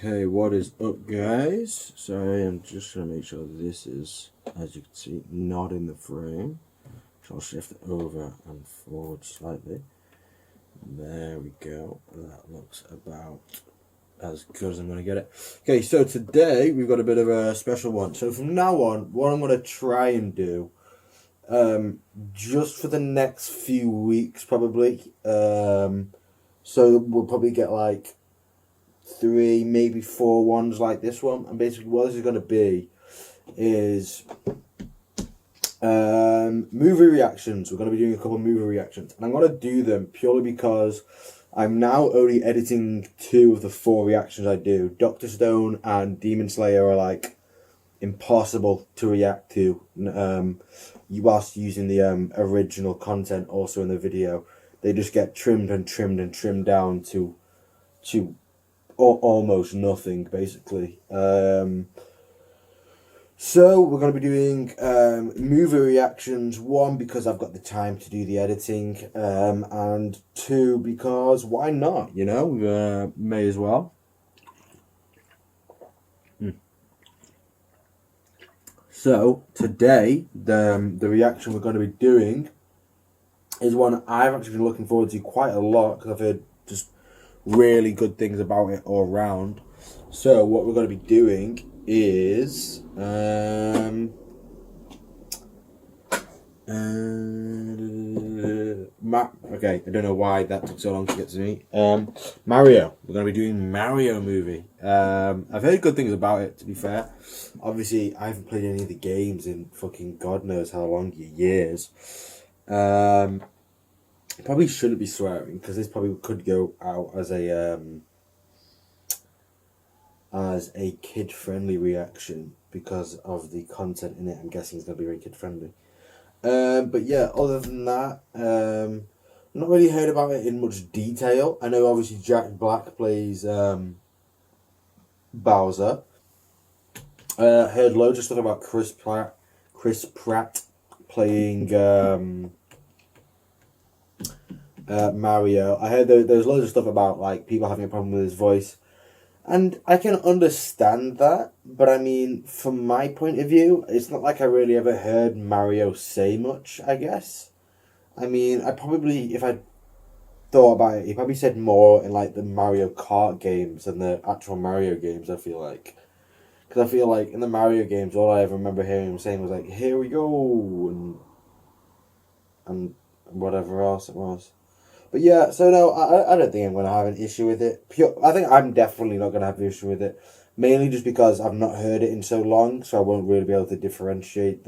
Okay, what is up, guys? Sorry, I'm just trying to make sure this is, as you can see, not in the frame. So I'll shift it over and forward slightly. There we go. That looks about as good as I'm going to get it. Okay, so today we've got a bit of a special one. So from now on, what I'm going to try and do, just for the next few weeks probably, so we'll probably get like 3, maybe 4 ones like this one. And basically what this is going to be is movie reactions. We're going to be doing a couple of movie reactions. And I'm going to do them purely because I'm now only editing 2 of the 4 reactions I do. Dr. Stone and Demon Slayer are like impossible to react to whilst using the original content also in the video. They just get trimmed and trimmed and trimmed down to almost nothing, basically. So we're going to be doing movie reactions. 1, because I've got the time to do the editing, and 2, because why not, you know, may as well. So today, the reaction we're going to be doing is one I've actually been looking forward to quite a lot, because I've heard just really good things about it all around. So what we're going to be doing is okay, I don't know why that took so long to get to me. Mario. We're going to be doing Mario movie. I've heard good things about it, to be fair. Obviously, I haven't played any of the games in fucking God knows how long, years. Probably shouldn't be swearing, because this probably could go out as a kid-friendly reaction because of the content in it. I'm guessing it's going to be very kid-friendly. But yeah, other than that, not really heard about it in much detail. I know obviously Jack Black plays Bowser. Heard loads of stuff about Chris Pratt playing Mario. I heard there's loads of stuff about like people having a problem with his voice, and I can understand that, but I mean, from my point of view, it's not like I really ever heard Mario say much, I guess. I mean, I probably, if I thought about it, he probably said more in like the Mario Kart games than the actual Mario games, I feel like. Because I feel like in the Mario games, all I ever remember hearing him saying was like, "Here we go," and whatever else it was. But yeah, so no, I don't think I'm going to have an issue with it. I think I'm definitely not going to have an issue with it. Mainly just because I've not heard it in so long, so I won't really be able to differentiate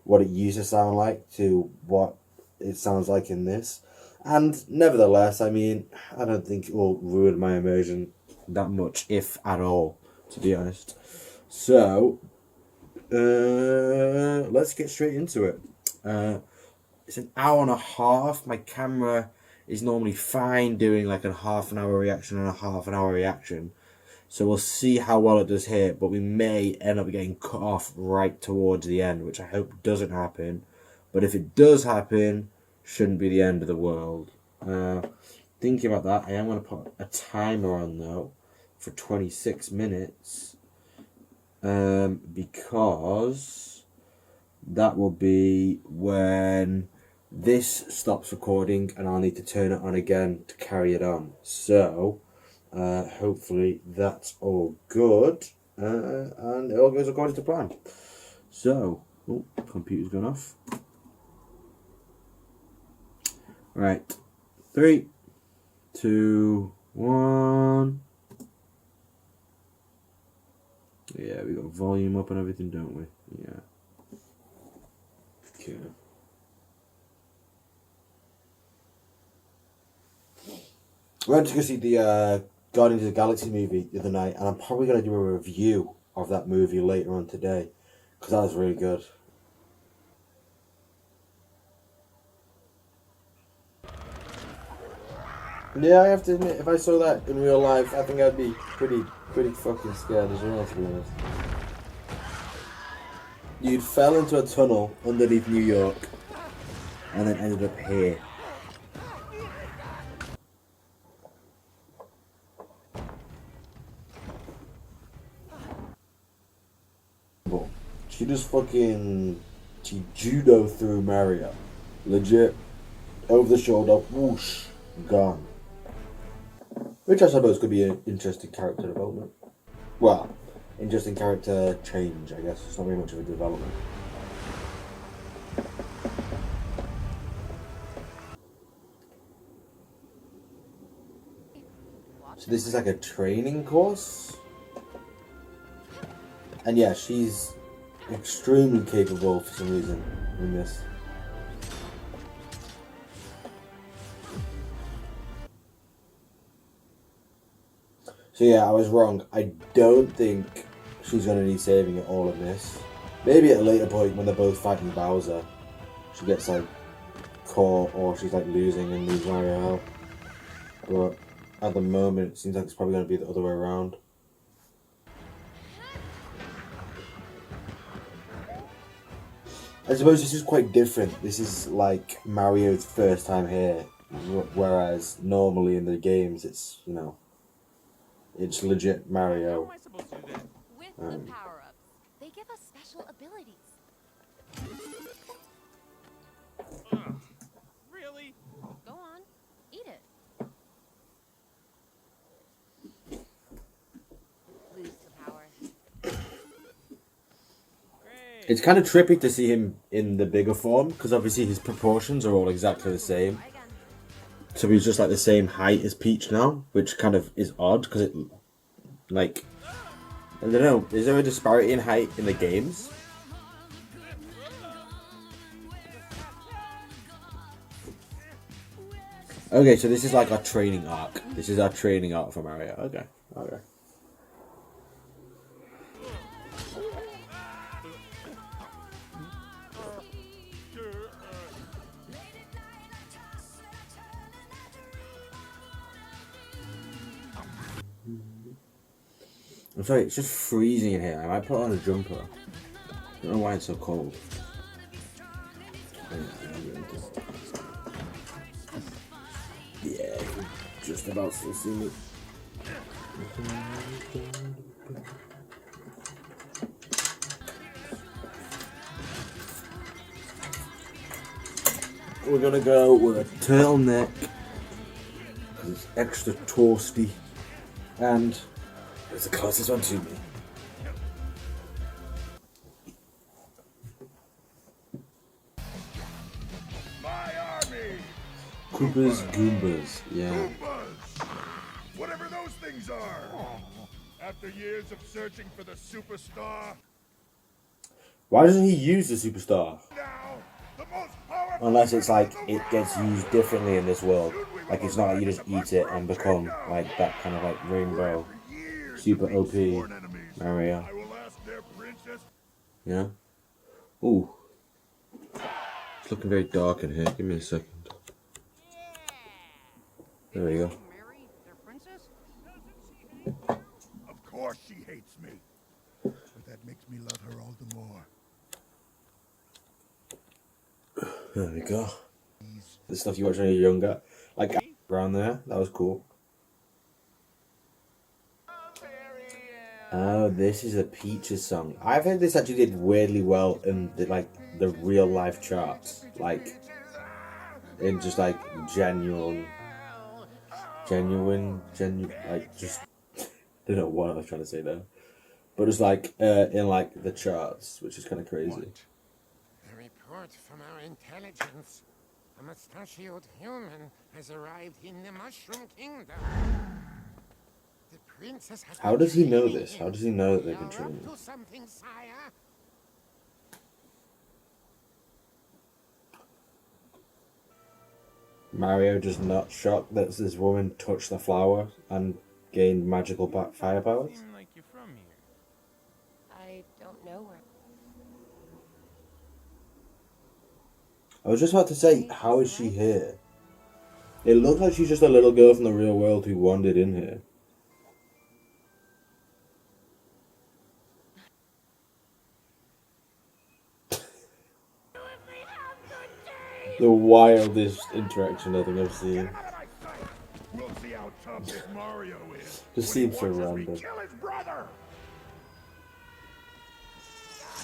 what it used to sound like to what it sounds like in this. And nevertheless, I mean, I don't think it will ruin my immersion that much, if at all, to be honest. So, let's get straight into it. It's an hour and a half. My camera is normally fine doing like a half an hour reaction and a half an hour reaction. So we'll see how well it does here, but we may end up getting cut off right towards the end, which I hope doesn't happen. But if it does happen, shouldn't be the end of the world. Thinking about that, I am going to put a timer on though for 26 minutes. Because that will be when this stops recording and I'll need to turn it on again to carry it on. So hopefully that's all good, and it all goes according to plan. So, oh, computer's gone off. Right, 3, 2, 1. Yeah, we got volume up and everything, don't we? Yeah. Okay. We went to go see the Guardians of the Galaxy movie the other night, and I'm probably going to do a review of that movie later on today, because that was really good. Yeah, I have to admit, if I saw that in real life, I think I'd be pretty fucking scared as well, to be honest. You'd fell into a tunnel underneath New York, and then ended up here. She just fucking... She judo through Mario. Legit. Over the shoulder. Whoosh. Gone. Which I suppose could be an interesting character development. Well, interesting character change, I guess. It's not very much of a development. So this is like a training course? And yeah, she's extremely capable for some reason in this. So yeah, I was wrong. I don't think she's going to need saving at all in this. Maybe at a later point when they're both fighting Bowser, she gets like caught or she's like losing and leaves Mario out. But at the moment, it seems like it's probably going to be the other way around. I suppose this is quite different. This is like Mario's first time here, whereas normally in the games it's, you know, it's legit Mario. How am I supposed to do that? With the power-ups, they give us special abilities. Really? Go on, eat it. Lose the power. Great. It's kind of trippy to see him in the bigger form, because obviously his proportions are all exactly the same. Try again. So he's just like the same height as Peach now, which kind of is odd, because it, like, I don't know, is there a disparity in height in the games? Okay, so this is like our training arc. This is our training arc for Mario. Okay, okay. I'm sorry, it's just freezing in here. I might put on a jumper. I don't know why it's so cold. Yeah, you can just about still see me. We're gonna go with a turtleneck because it's extra toasty, and it's the closest one to me. My army! Koopas Goombas, yeah. Goombas! Whatever those things are! After years of searching for the superstar, Why doesn't he use the superstar? now the most powerful Unless it's like weapon in it the gets world. used differently in this world. Like it's not like you just eat it and become like that kind of like rainbow. For years, Super the OP sworn enemies. Mario. I will ask their princess. Yeah? Ooh. It's looking very dark in here. Give me a second. There we go. Marry their princess? Of course she hates me. But that makes me love her all the more. There we go. The stuff you watched when you were younger. Like around there. That was cool. Oh, this is a Peaches song. I've heard this actually did weirdly well in the, like the real life charts. Like in just like genuine, like just I don't know what I was trying to say there, but it's like in like the charts, which is kind of crazy. A report from our intelligence. A mustachioed human has arrived in the Mushroom Kingdom. The princess has How been does he know training this? him. How does he know that they've You're been training? up to something, sire. Mario just not shocked that this woman touched the flower and gained magical fire powers. Seem like you're from here. I don't know where. I was just about to say, how is she here? It looks like she's just a little girl from the real world who wandered in here. The wildest interaction I think I've seen. Get him out of my sight! We'll see how tough this Mario is. Just when he seems so watches me random. kill his brother.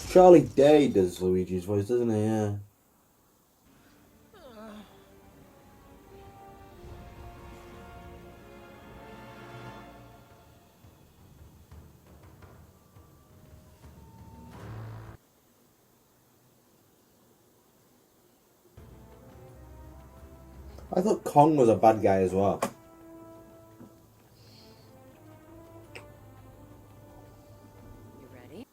Charlie Day does Luigi's voice, doesn't he? Yeah. I thought Kong was a bad guy as well. You ready?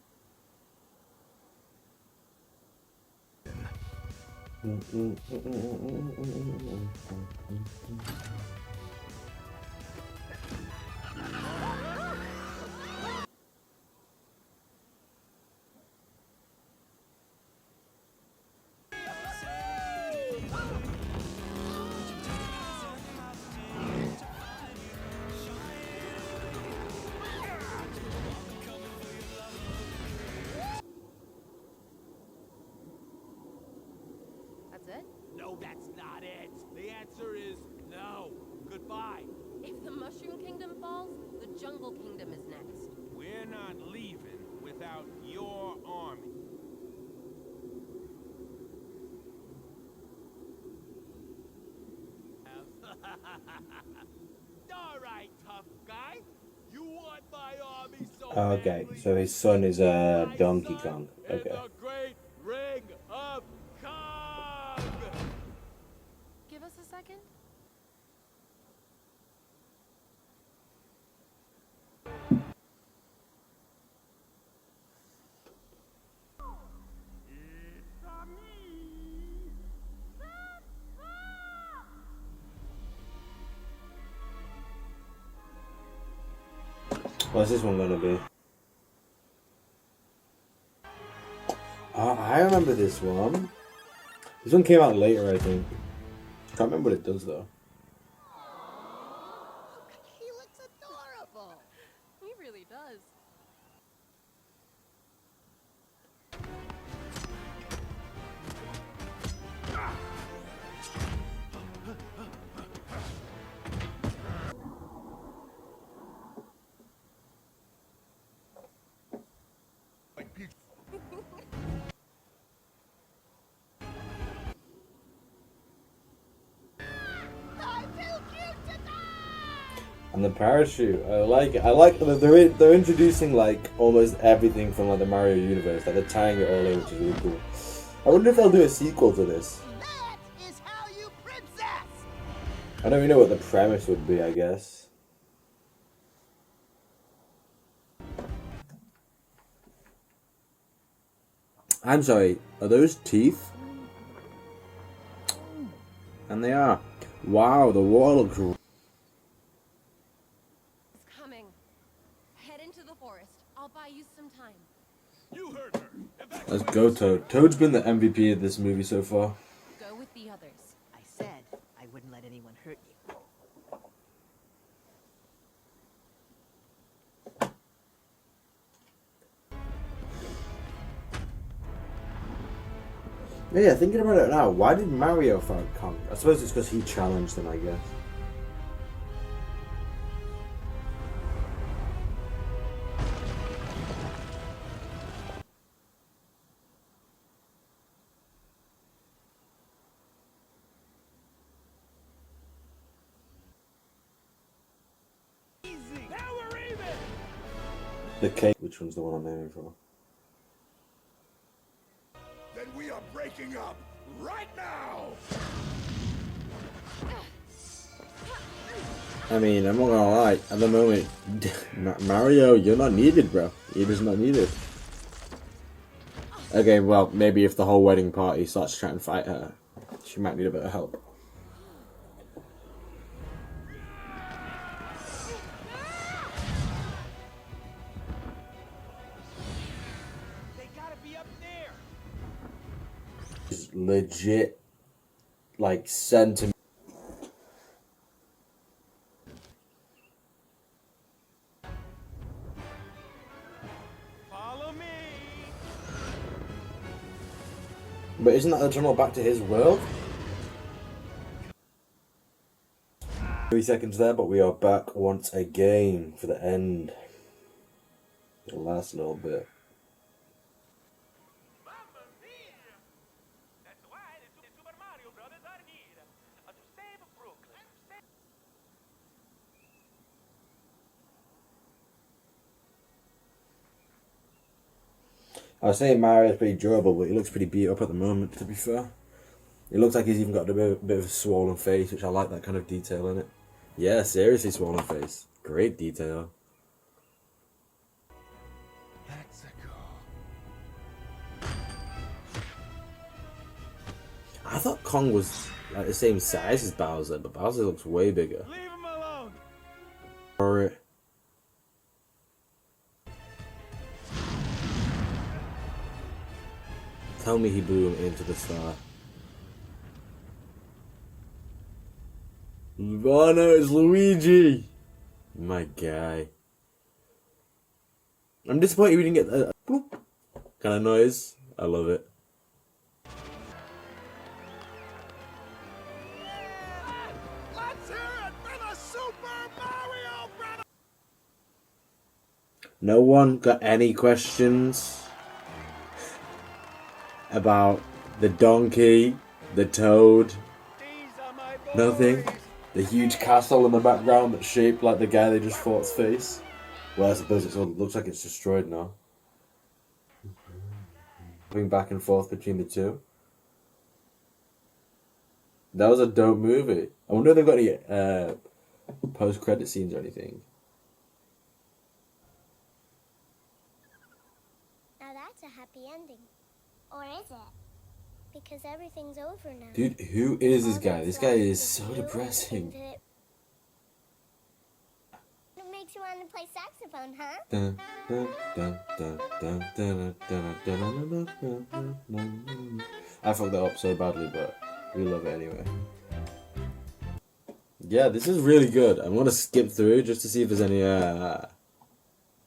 That's it? No, that's not it. The answer is no. Goodbye. If the Mushroom Kingdom falls, the Jungle Kingdom is next. We're not leaving without your army. All right, tough guy. You want my army so Okay, badly. so his son is My Donkey son Kong. in Okay. the Great Ring of Kong. Give us a second. What's this one gonna be? Oh, I remember this one. This one came out later, I think. Can't remember what it does though. He looks adorable. He really does. Like Peach. And the parachute, I like it. I like that they're introducing like almost everything from like the Mario universe. Like they're tying it all in, which is really cool. I wonder if they'll do a sequel to this. That is how you princess. I don't even know what the premise would be, I guess. I'm sorry, are those teeth? And they are. Wow, the water looks. It's coming. Head into the forest. I'll buy you some time. You heard her. Let's go, Toad. Toad's been the MVP of this movie so far. Go with the others. I said I wouldn't let anyone hurt you. Yeah, thinking about it now, why did Mario fight Kong? I suppose it's because he challenged him, I guess. Now we're even. The cake, which one's the one I'm aiming for? Then we are breaking up right now. I mean, I'm not gonna lie, at the moment, Mario, you're not needed, bro. You're just not needed. Okay, well, maybe if the whole wedding party starts trying to fight her, she might need a bit of help. They gotta be up there. It's legit, like, sentiment. Follow me. But isn't that the tunnel back to his world? 3 seconds there, but we are back once again for the end. The last little bit. I was saying Mario's pretty durable, but he looks pretty beat up at the moment, to be fair. It looks like he's even got a bit of a swollen face, which I like that kind of detail in it. Yeah, seriously swollen face. Great detail. Let's go. I thought Kong was like the same size as Bowser, but Bowser looks way bigger. Leave him alone. Alright. Tell me he blew him into the star. Oh no, it's Luigi! My guy. I'm disappointed we didn't get that boop kind of noise. I love it. Let's hear it for the Super Mario Brothers! No one got any questions about the donkey, the toad, These are my boys. nothing. The huge castle in the background that's shaped like the guy they just fought's face. Well, I suppose it looks like it's destroyed now. Moving back and forth between the two. That was a dope movie. I wonder if they've got any post-credit scenes or anything. Now that's a happy ending. Or is it? Because everything's over now. Dude, who is this All guy? that's This guy left is is so you and depressing. It makes you want to play saxophone, huh? Dun, dun, dun, dun, dun, dun, dun, dun, dun, dun, dun. I fucked that up so badly, but we love it anyway. Yeah, this is really good. I'm gonna skip through just to see if there's any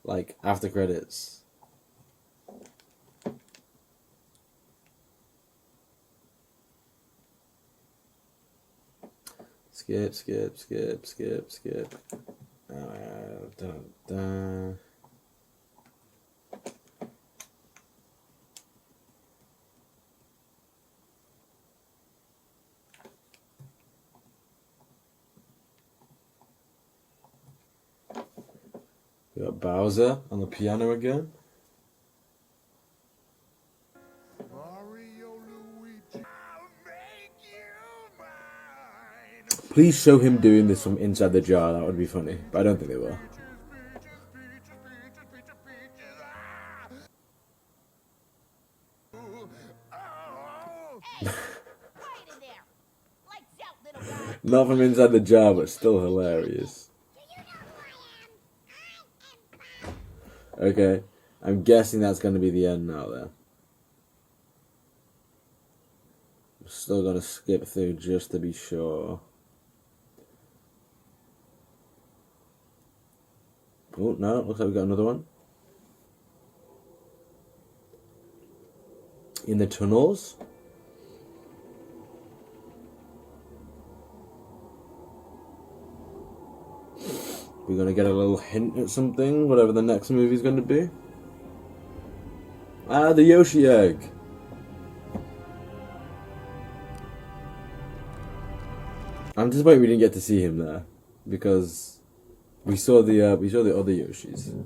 like after credits. Skip. Dun, dun. We got Bowser on the piano again. Mario Luigi, I'll make you mine. Please show him doing this from inside the jar. That would be funny, but I don't think they will. Peaches, ah! Ooh, oh. Quiet in there. Lights out, little guy. Not from inside the jar, but still hilarious. Okay, I'm guessing that's going to be the end now. Then I'm still going to skip through just to be sure. Oh no, looks like we got another one. In the tunnels. We're going to get a little hint at something, whatever the next movie's going to be. Ah, the Yoshi egg. I'm disappointed we didn't get to see him there, because we saw the other Yoshis.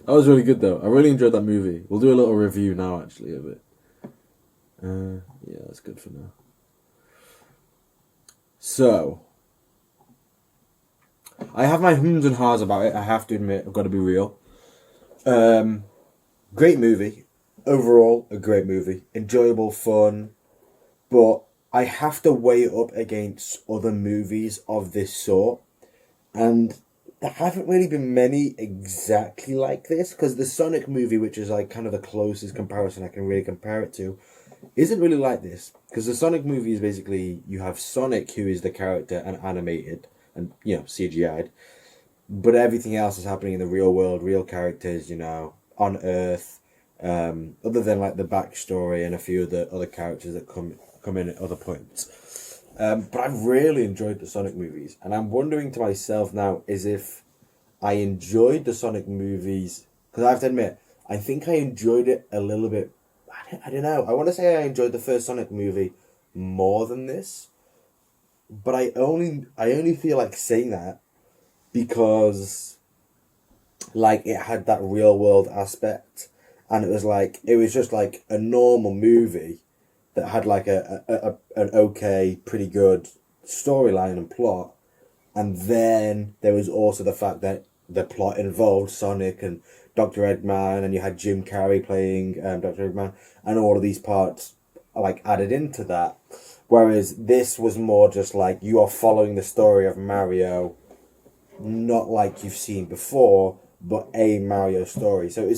That was really good though. I really enjoyed that movie. We'll do a little review now actually of it. Yeah, that's good for now. So, I have my hums and ha's about it. I have to admit, I've got to be real. Great movie. Overall, a great movie. Enjoyable, fun. But I have to weigh it up against other movies of this sort. And there haven't really been many exactly like this. Because the Sonic movie, which is like kind of the closest comparison I can really compare it to, isn't really like this. Because the Sonic movie is basically, you have Sonic, who is the character and animated. And, you know, CGI'd. But everything else is happening in the real world, real characters, you know, on Earth. Other than, like, the backstory and a few of the other characters that come in at other points. But I've really enjoyed the Sonic movies. And I'm wondering to myself now, is if I enjoyed the Sonic movies... Because I have to admit, I think I enjoyed it a little bit... I don't know. I want to say I enjoyed the first Sonic movie more than this. But I only feel like saying that because, like, it had that real world aspect, and it was just like a normal movie that had like an okay, pretty good storyline and plot, and then there was also the fact that the plot involved Sonic and Dr. Eggman, and you had Jim Carrey playing Dr. Eggman, and all of these parts like added into that. Whereas this was more just like you are following the story of Mario, not like you've seen before, but a Mario story. So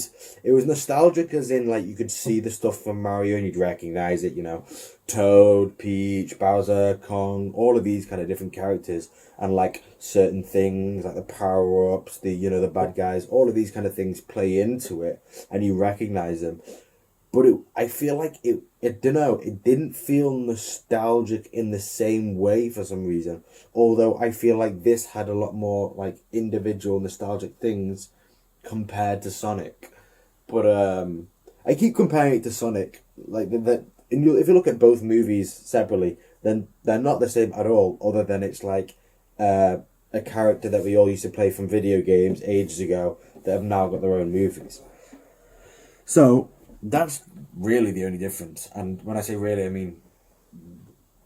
it was nostalgic, as in like you could see the stuff from Mario and you'd recognize it, you know, Toad, Peach, Bowser, Kong, all of these kind of different characters, and like certain things like the power-ups, the bad guys, all of these kind of things play into it and you recognize them. But I feel like it didn't feel nostalgic in the same way for some reason. Although I feel like this had a lot more like individual nostalgic things compared to Sonic. But I keep comparing it to Sonic. Like if you look at both movies separately, then they're not the same at all. Other than it's like a character that we all used to play from video games ages ago that have now got their own movies. So that's really the only difference, and when I say really, I mean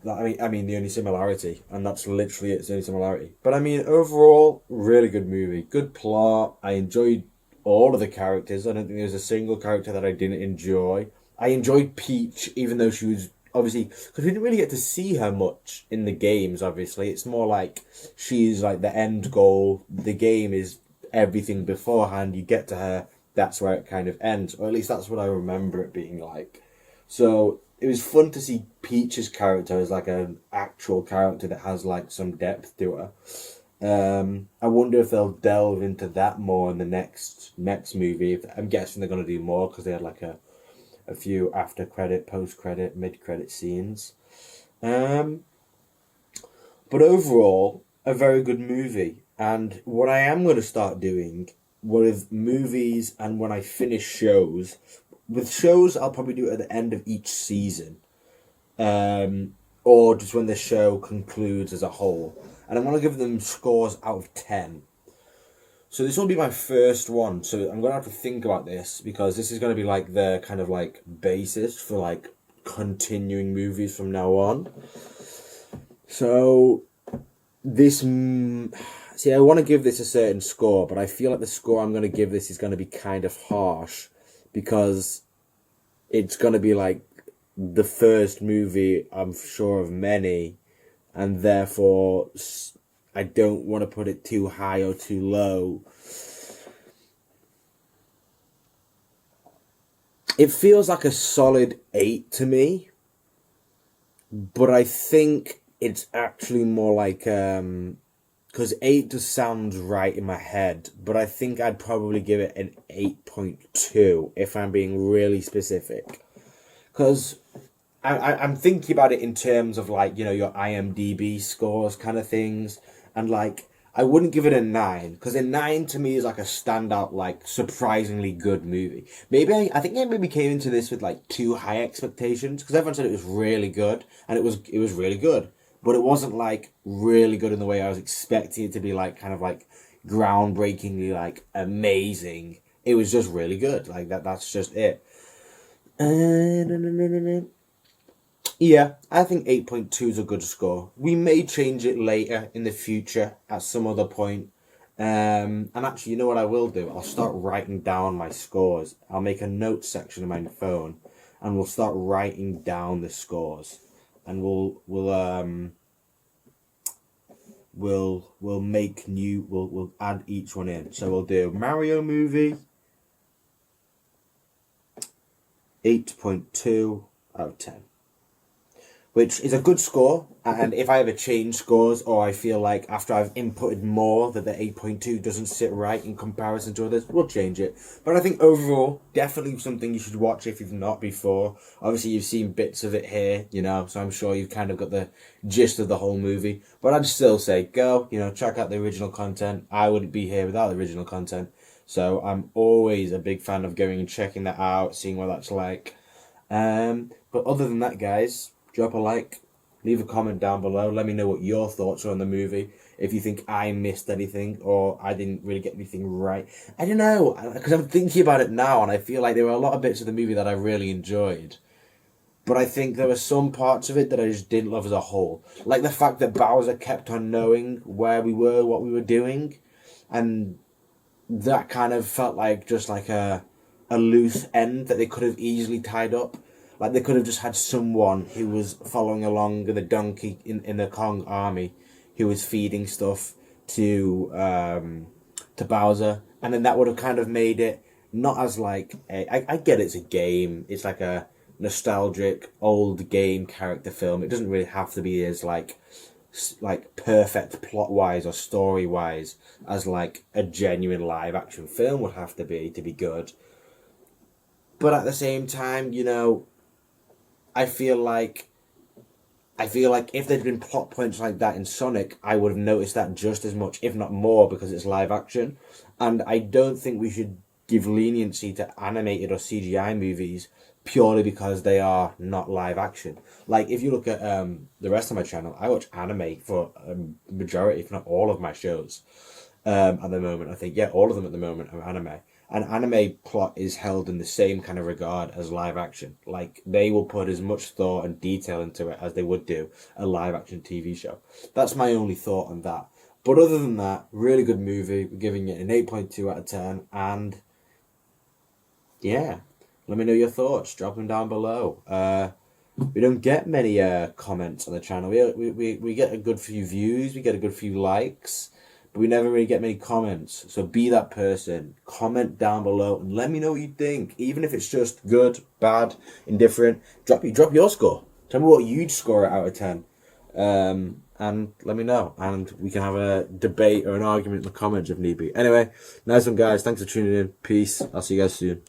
the only similarity, and that's literally its only similarity. But I mean, overall, really good movie, good plot. I enjoyed all of the characters. I don't think there was a single character that I didn't enjoy. I enjoyed Peach, even though she was obviously, because we didn't really get to see her much in the games. Obviously, it's more like she's like the end goal. The game is everything beforehand. You get to her, that's where it kind of ends, or at least that's what I remember it being like. So it was fun to see Peach's character as like an actual character that has like some depth to her. I wonder if they'll delve into that more in the next movie. I'm guessing they're going to do more because they had like a few after credit, post credit, mid credit scenes. But overall, a very good movie. And what I am going to start doing with movies, and when I finish shows, with shows I'll probably do it at the end of each season, or just when the show concludes as a whole, and I'm going to give them scores out of 10. So this will be my first one, so I'm going to have to think about this, because this is going to be like the kind of like basis for like continuing movies from now on. So this see, I want to give this a certain score, but I feel like the score I'm going to give this is going to be kind of harsh, because it's going to be like the first movie, I'm sure, of many, and therefore I don't want to put it too high or too low. It feels like a solid 8 to me, but I think it's actually more like because 8 just sounds right in my head, but I think I'd probably give it an 8.2 if I'm being really specific. Because I'm thinking about it in terms of like, your IMDb scores kind of things, and like, I wouldn't give it a 9, because a 9 to me is like a standout, like surprisingly good movie. I think I maybe came into this with like too high expectations, because everyone said it was really good, and it was really good. But it wasn't like really good in the way I was expecting it to be, like kind of like groundbreakingly like amazing. It was just really good. Like that's just it. Yeah, I think 8.2 is a good score. We may change it later in the future at some other point. And actually, you know what I will do? I'll start writing down my scores. I'll make a notes section on my phone, and we'll start writing down the scores. And we'll add each one in. So we'll do Mario movie 8.2 out of 10, which is a good score. And if I ever change scores, or I feel like after I've inputted more that the 8.2 doesn't sit right in comparison to others, we'll change it. But I think overall, definitely something you should watch if you've not before. Obviously, you've seen bits of it here, so I'm sure you've kind of got the gist of the whole movie. But I'd still say go, check out the original content. I wouldn't be here without the original content. So I'm always a big fan of going and checking that out, seeing what that's like. But other than that, guys, drop a like, leave a comment down below. Let me know what your thoughts are on the movie. if you think I missed anything or I didn't really get anything right. I don't know, because I'm thinking about it now and I feel like there were a lot of bits of the movie that I really enjoyed. But I think there were some parts of it that I just didn't love as a whole. Like the fact that Bowser kept on knowing where we were, what we were doing. And that kind of felt like just like a loose end that they could have easily tied up. Like they could have just had someone who was following along the donkey in the Kong army who was feeding stuff to Bowser. And then that would have kind of made it not as like I get it's a game. It's like a nostalgic old game character film. It doesn't really have to be as like perfect plot wise or story wise as like a genuine live action film would have to be good. But at the same time, you know, I feel like if there'd been plot points like that in Sonic, I would have noticed that just as much, if not more, because it's live action. And I don't think we should give leniency to animated or CGI movies purely because they are not live action. Like, if you look at the rest of my channel, I watch anime for a majority, if not all of my shows at the moment. I think, yeah, all of them at the moment are anime. And anime plot is held in the same kind of regard as live action. Like, they will put as much thought and detail into it as they would do a live action TV show. That's my only thought on that. But other than that, really good movie. We're giving it an 8.2 out of 10. And yeah, let me know your thoughts. Drop them down below. We don't get many comments on the channel. We get a good few views. We get a good few likes. But we never really get many comments. So be that person. Comment down below and let me know what you think. Even if it's just good, bad, indifferent. Drop your score. Tell me what you'd score it out of 10. And let me know. And we can have a debate or an argument in the comments if need be. Anyway, nice one, guys. Thanks for tuning in. Peace. I'll see you guys soon.